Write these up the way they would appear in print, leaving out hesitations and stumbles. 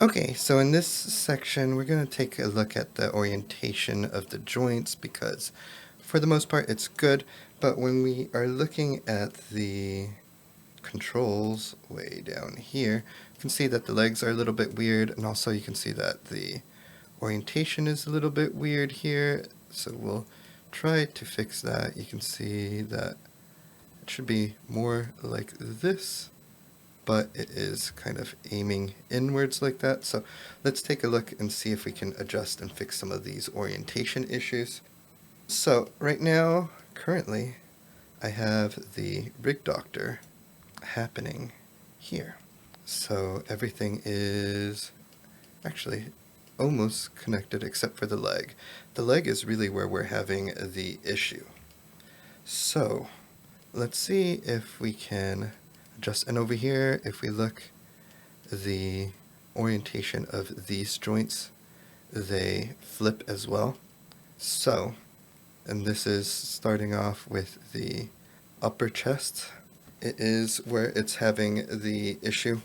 Okay, so in this section, we're going to take a look at the orientation of the joints because for the most part it's good, but when we are looking at the controls way down here, you can see that the legs are a little bit weird, and also you can see that the orientation is a little bit weird here, so we'll try to fix that. You can see that it should be more like this, but it is kind of aiming inwards like that. So let's take a look and see if we can adjust and fix some of these orientation issues. So right now, currently, I have the rig doctor happening here. So everything is actually almost connected except for the leg. The leg is really where we're having the issue. So let's see if we can adjust. And over here, if we look, the orientation of these joints, they flip as well. So, and this is starting off with the upper chest. It is where it's having the issue,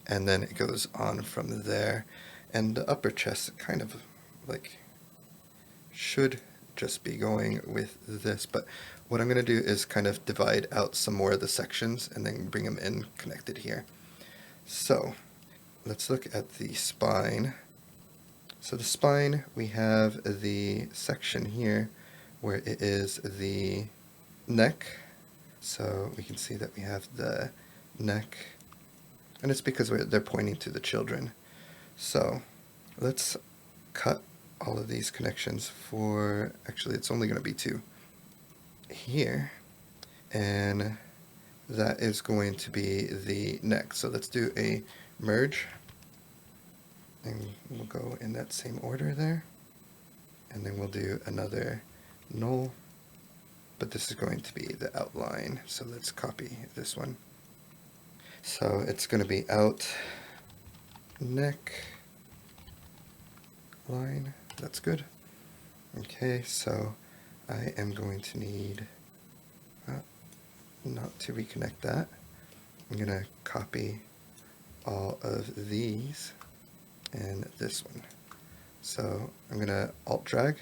and then it goes on from there. And the upper chest kind of like should just be going with this, but what I'm going to do is kind of divide out some more of the sections and then bring them in connected here. So let's look at the spine. So the spine, we have the section here where it is the neck. So we can see that we have the neck, and it's because they're pointing to the children. So let's cut all of these connections for, actually it's only going to be two here, and that is going to be the neck. So let's do a merge, and we'll go in that same order there, and then we'll do another null, but this is going to be the outline. So let's copy this one. So it's going to be out neck line. That's good. Okay, so I am going to need not to reconnect that. I'm going to copy all of these and this one. So I'm going to alt drag,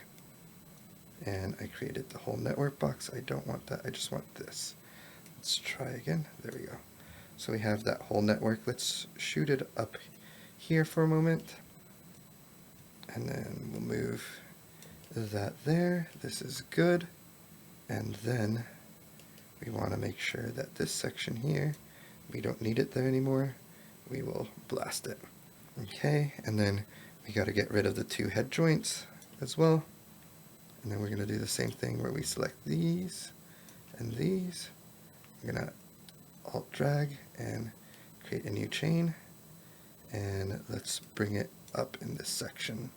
and I created the whole network box. I don't want that, I just want this. Let's try again. There we go. So we have that whole network. Let's shoot it up here for a moment, and then we'll move that there. This is good. And then we want to make sure that this section here, we don't need it there anymore. We will blast it. Okay, and then we got to get rid of the two head joints as well. And then we're going to do the same thing where we select these and these. I'm going to alt drag and create a new chain, and let's bring it up in this section.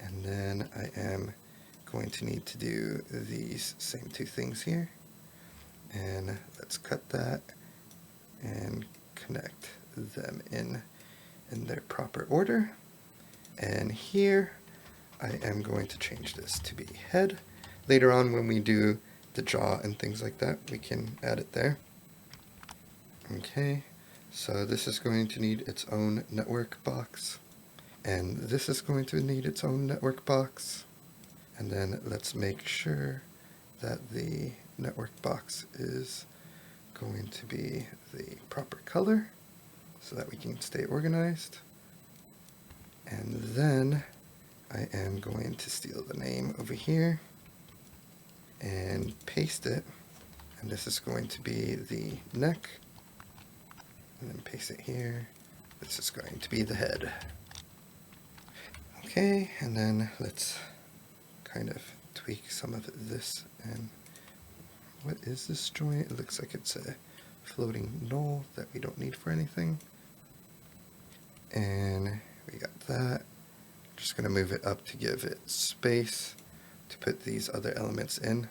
And then I am going to need to do these same two things here, and let's cut that and connect them in their proper order. And here I am going to change this to be head. Later on when we do the jaw and things like that, we can add it there. Okay, so this is going to need its own network box, and this is going to need its own network box. And then let's make sure that the network box is going to be the proper color so that we can stay organized. And then I am going to steal the name over here and paste it, and this is going to be the neck, and then paste it here. This is going to be the head. Okay, and then let's kind of tweak some of this. And what is this joint? It looks like it's a floating null that we don't need for anything. And we got that. Just going to move it up to give it space to put these other elements in.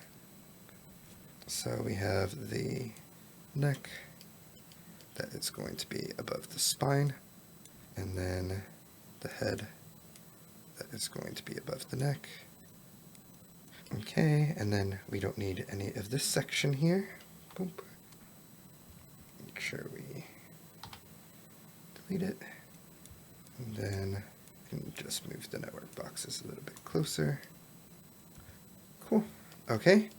So we have the neck that is going to be above the spine, and then the head that is going to be above the neck. Okay, and then we don't need any of this section here. Boom. Make sure we delete it. And then you can just move the network boxes a little bit closer. Cool. Okay.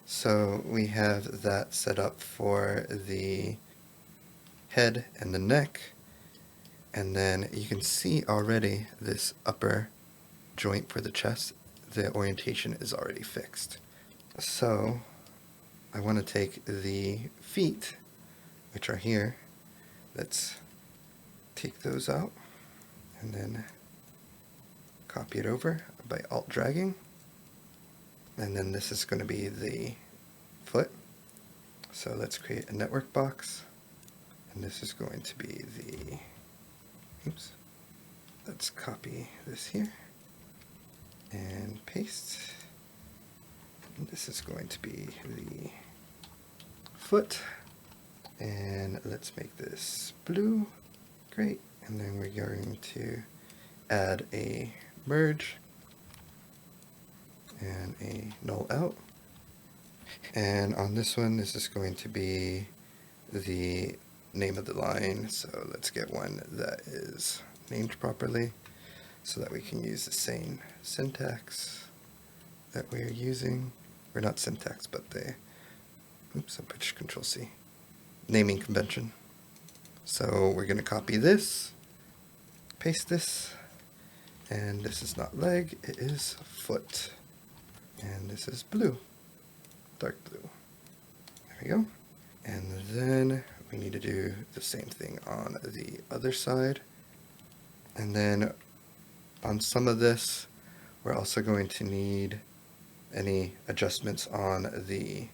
So we have that set up for the head and the neck. And then you can see already this upper joint for the chest, the orientation is already fixed. So I want to take the feet, which are here. Let's take those out and then copy it over by alt dragging. And then this is going to be the foot. So let's create a network box. And this is going to be the, oops, let's copy this here and paste. And this is going to be the foot. And let's make this blue. Great. And then we're going to add a merge and a null out. And on this one, this is going to be the name of the line. So let's get one that is named properly so that we can use the same syntax that we're using. Or not syntax, but the, oops, I pushed Control C. Naming convention. So we're going to copy this, paste this, and this is not leg, it is foot. And this is blue, dark blue. There we go. And then we need to do the same thing on the other side. And then on some of this, we're also going to need any adjustments on the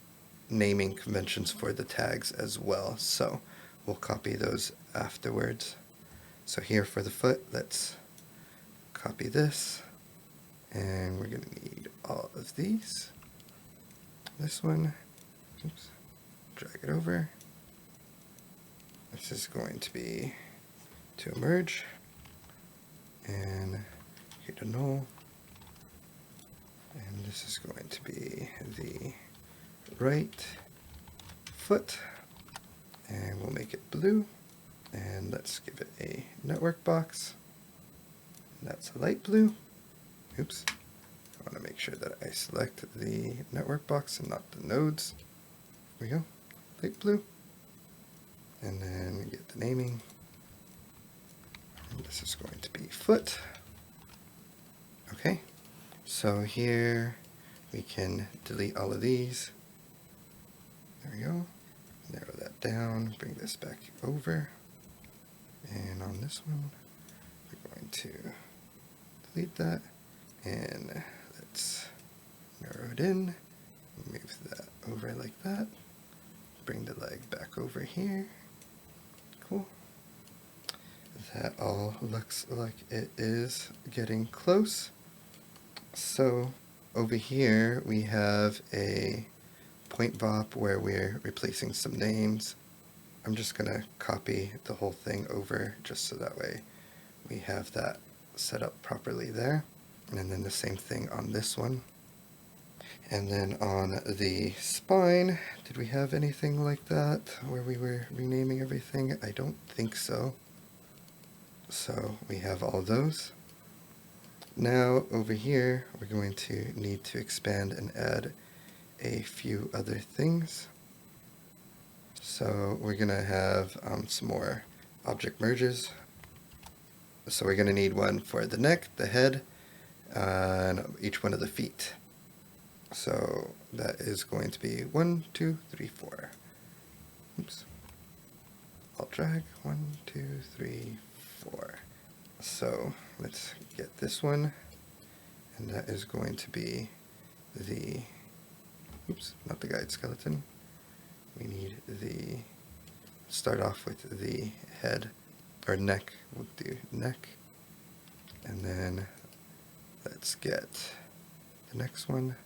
naming conventions for the tags as well. So we'll copy those afterwards. So here for the foot, let's copy this. And we're going to need all of these. This one, oops, drag it over. This is going to be to merge. And hit a null. And this is going to be the right foot. And we'll make it blue. And let's give it a network box. And that's a light blue. Oops. I want to make sure that I select the network box and not the nodes. There we go. Light blue. And then we get the naming. And this is going to be foot. Okay. So here we can delete all of these. There we go. Narrow that down. Bring this back over. And on this one, we're going to delete that. And let's narrow it in, move that over like that, bring the leg back over here. Cool. That all looks like it is getting close. So over here we have a point VOP where we're replacing some names. I'm just going to copy the whole thing over just so that way we have that set up properly there. And then the same thing on this one. And then on the spine, did we have anything like that where we were renaming everything? I don't think so. So we have all those. Now over here, we're going to need to expand and add a few other things. So we're going to have some more object merges. So we're going to need one for the neck, the head, and each one of the feet. So that is going to be 1, 2, 3, 4. Oops. Alt drag 1, 2, 3, 4. So let's get this one, and that is going to be the, oops, not the guide skeleton. We need the, start off with the head, or neck. We'll do neck. And then let's get the next one.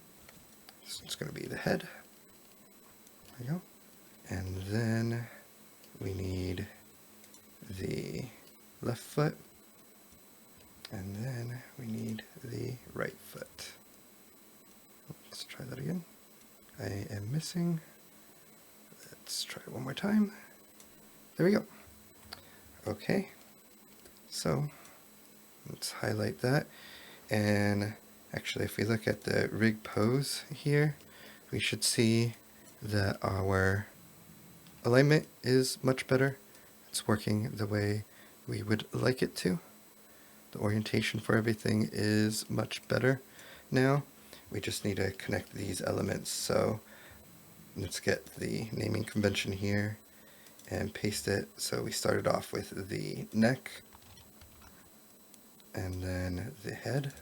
This one's going to be the head. There we go. And then we need the left foot. And then we need the right foot. Let's try that again. I am missing. Let's try it one more time. There we go. Okay. So Let's highlight that. And actually, if we look at the rig pose here, we should see that our alignment is much better. It's working the way we would like it to. The orientation for everything is much better now. We just need to connect these elements. So let's get the naming convention here and paste it. So we started off with the neck, and then the head,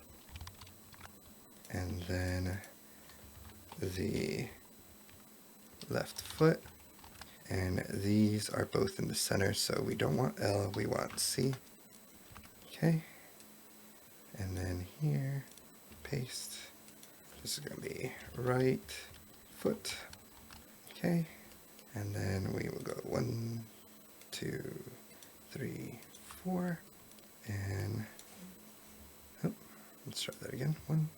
and then the left foot, and these are both in the center, so we don't want L, we want C. Okay, and then here, paste. This is going to be right foot. Okay, and then we will go 1, 2, 3, 4, and oh, let's try that again. 1,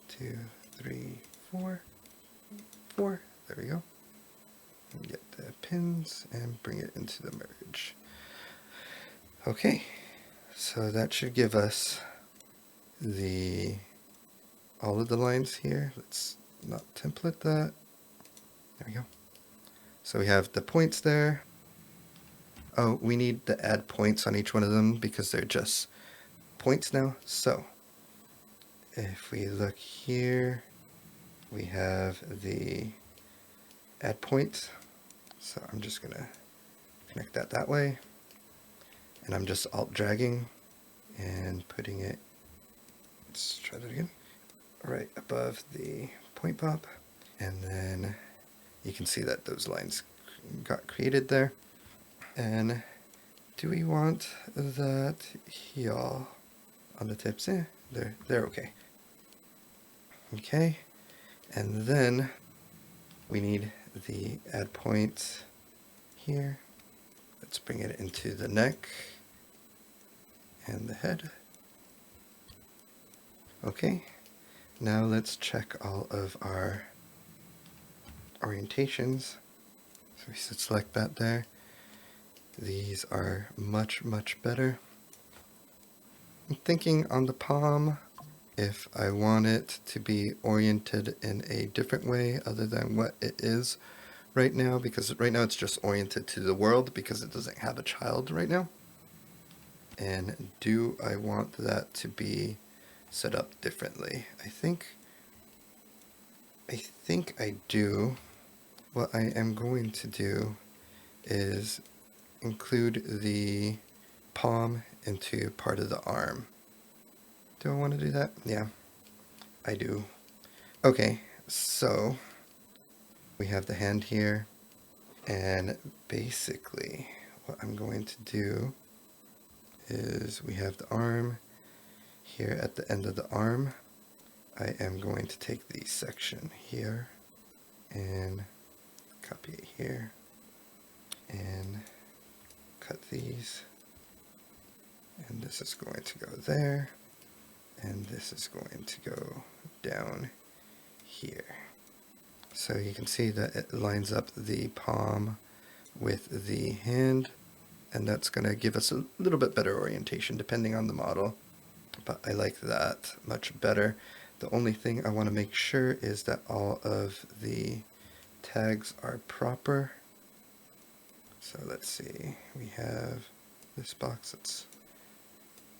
2, 3, 4, 4. There we go. And get the pins and bring it into the merge. Okay, so that should give us all of the lines here. Let's not template that. There we go. So we have the points there. Oh, we need to add points on each one of them because they're just points now. So if we look here, we have the add point. So I'm just going to connect that way. And I'm just alt dragging and putting it, let's try that again, right above the point pop. And then you can see that those lines got created there. And do we want that here on the tips? They're okay. Okay, and then we need the add point here. Let's bring it into the neck and the head. Okay, now let's check all of our orientations. So we should select that there. These are much, much better. I'm thinking on the palm, if I want it to be oriented in a different way other than what it is right now, because right now it's just oriented to the world because it doesn't have a child right now. And do I want that to be set up differently? I think I do. What I am going to do is include the palm into part of the arm. Do I want to do that? Yeah, I do. Okay, so we have the hand here, and basically what I'm going to do is we have the arm here at the end of the arm. I am going to take the section here and copy it here and cut these, and this is going to go there, and this is going to go down here. So you can see that it lines up the palm with the hand, and that's going to give us a little bit better orientation depending on the model, but I like that much better. The only thing I want to make sure is that all of the tags are proper. So let's see, we have this box, let's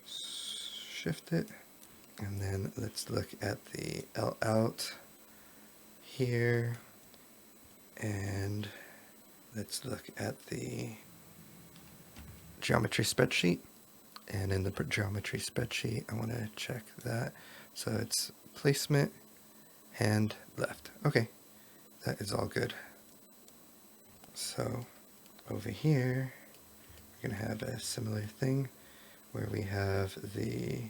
shift it, and then let's look at the L out here, and let's look at the geometry spreadsheet. And in the geometry spreadsheet, I want to check that. So it's placement, hand, left. Okay, that is all good. So over here, we're going to have a similar thing where we have the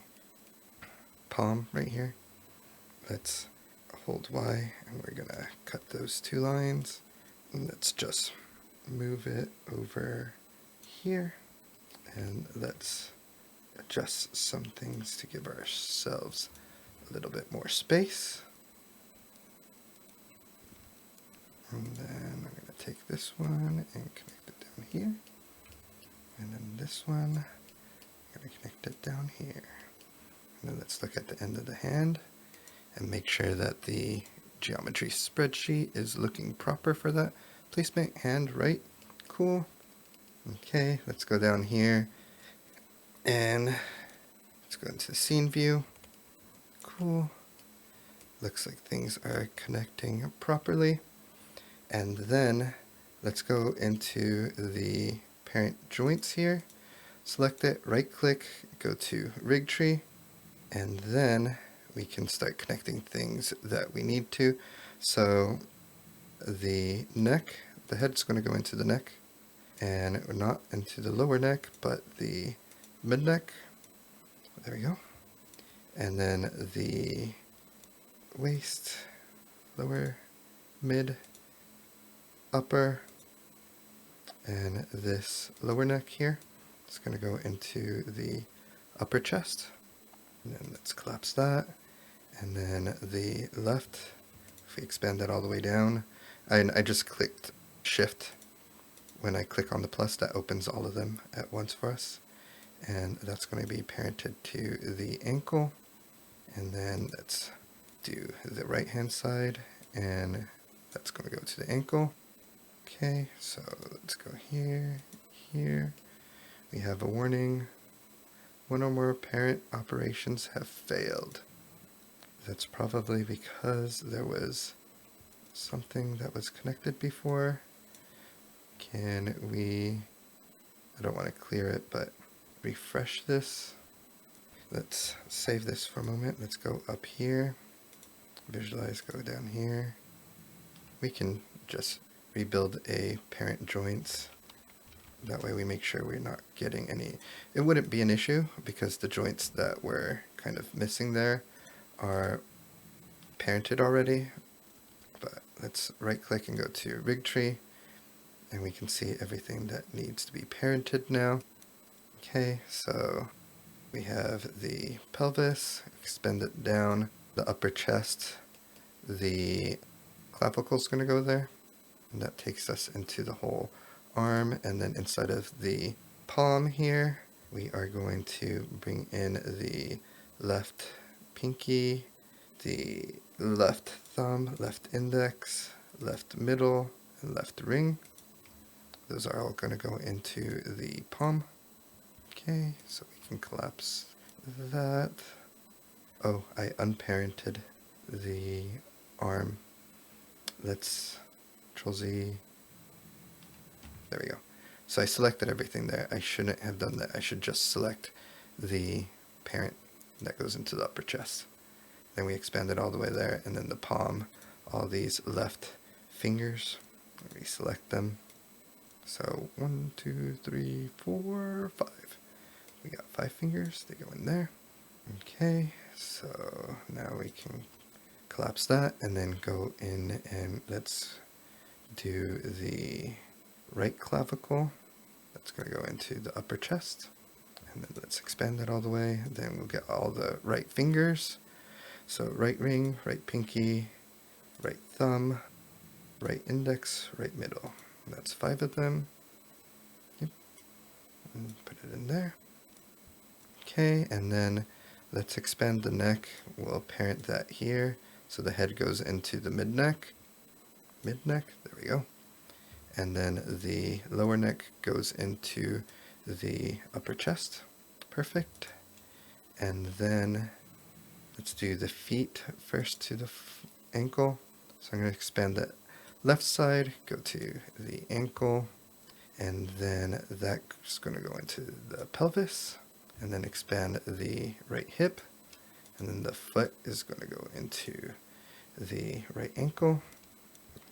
palm right here. Let's hold Y, and we're going to cut those two lines. And let's just move it over here, and let's adjust some things to give ourselves a little bit more space. And then I'm going to take this one and connect it down here. And then this one, I'm going to connect it down here. And then let's look at the end of the hand and make sure that the geometry spreadsheet is looking proper for that placement. Hand right, cool. Okay, let's go down here and let's go into the scene view. Cool. Looks like things are connecting properly. And then let's go into the parent joints here. Select it, right click, go to rig tree, and then we can start connecting things that we need to. So the neck, the head's going to go into the neck, and not into the lower neck, but the mid neck. There we go. And then the waist, lower, mid, upper, and this lower neck here. It's going to go into the upper chest. And then let's collapse that. And then the left, if we expand that all the way down, and I just clicked shift. When I click on the plus, that opens all of them at once for us. And that's going to be parented to the ankle. And then let's do the right hand side, and that's going to go to the ankle. Okay, so let's go here, here. We have a warning. One or more parent operations have failed. That's probably because there was something that was connected before. Can we, I don't want to clear it, but refresh this. Let's save this for a moment. Let's go up here. Visualize, go down here. We can just rebuild a parent joints. That way we make sure we're not getting any, it wouldn't be an issue because the joints that were kind of missing there are parented already. But let's right click and go to rig tree, and we can see everything that needs to be parented now. Okay, so we have the pelvis, extend it down, the upper chest, the clavicle is going to go there, and that takes us into the whole arm. And then inside of the palm here, we are going to bring in the left pinky, the left thumb, left index, left middle, and left ring. Those are all going to go into the palm. Okay, so we can collapse that. Oh, I unparented the arm. Let's Control Z. There we go. So I selected everything there. I shouldn't have done that. I should just select the parent that goes into the upper chest. Then we expand it all the way there, and then the palm, all these left fingers, we select them. So 1, 2, 3, 4, 5. We got 5 fingers, they go in there. Okay, so now we can collapse that and then go in and let's do the right clavicle. That's going to go into the upper chest. And then let's expand that all the way. Then we'll get all the right fingers. So right ring, right pinky, right thumb, right index, right middle. And that's 5 of them. Yep. And put it in there. Okay, and then let's expand the neck. We'll parent that here. So the head goes into the mid-neck. Mid-neck, there we go. And then the lower neck goes into the upper chest. Perfect. And then let's do the feet first to the ankle. So I'm going to expand that left side, go to the ankle, and then that's going to go into the pelvis, and then expand the right hip, and then the foot is going to go into the right ankle.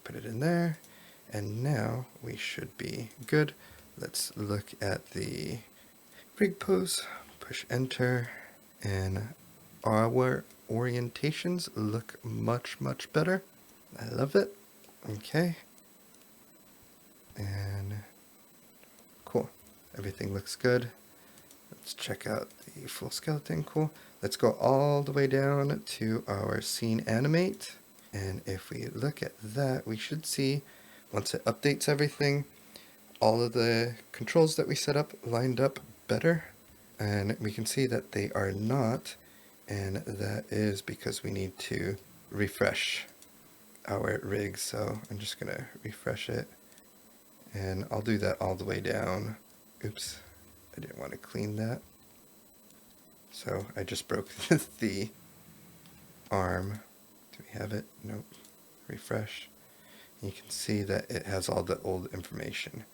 Put it in there, and now we should be good. Let's look at the rig pose, push enter, and our orientations look much better. I love it. Okay, and cool, everything looks good. Let's check out the full skeleton. Cool. Let's go all the way down to our scene animate, and if we look at that, we should see, once it updates everything, all of the controls that we set up lined up better, and we can see that they are not And that is because we need to refresh our rig. So I'm just going to refresh it, and I'll do that all the way down. Oops, I didn't want to clean that. So I just broke the arm. Do we have it? Nope. Refresh. You can see that it has all the old information.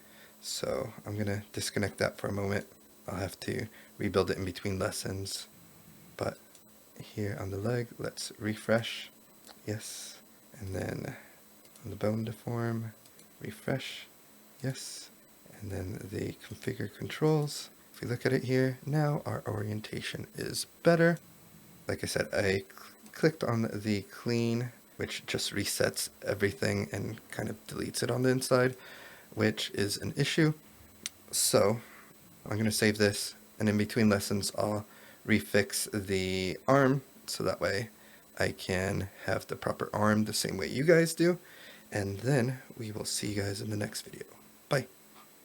So I'm going to disconnect that for a moment. I'll have to rebuild it in between lessons. But here on the leg, let's refresh. Yes. And then on the bone deform, refresh. Yes. And then the configure controls. If we look at it here, now our orientation is better. Like I said, I clicked on the clean, which just resets everything and kind of deletes it on the inside, which is an issue. So I'm going to save this, and in between lessons I'll refix the arm so that way I can have the proper arm the same way you guys do, and then we will see you guys in the next video. Bye.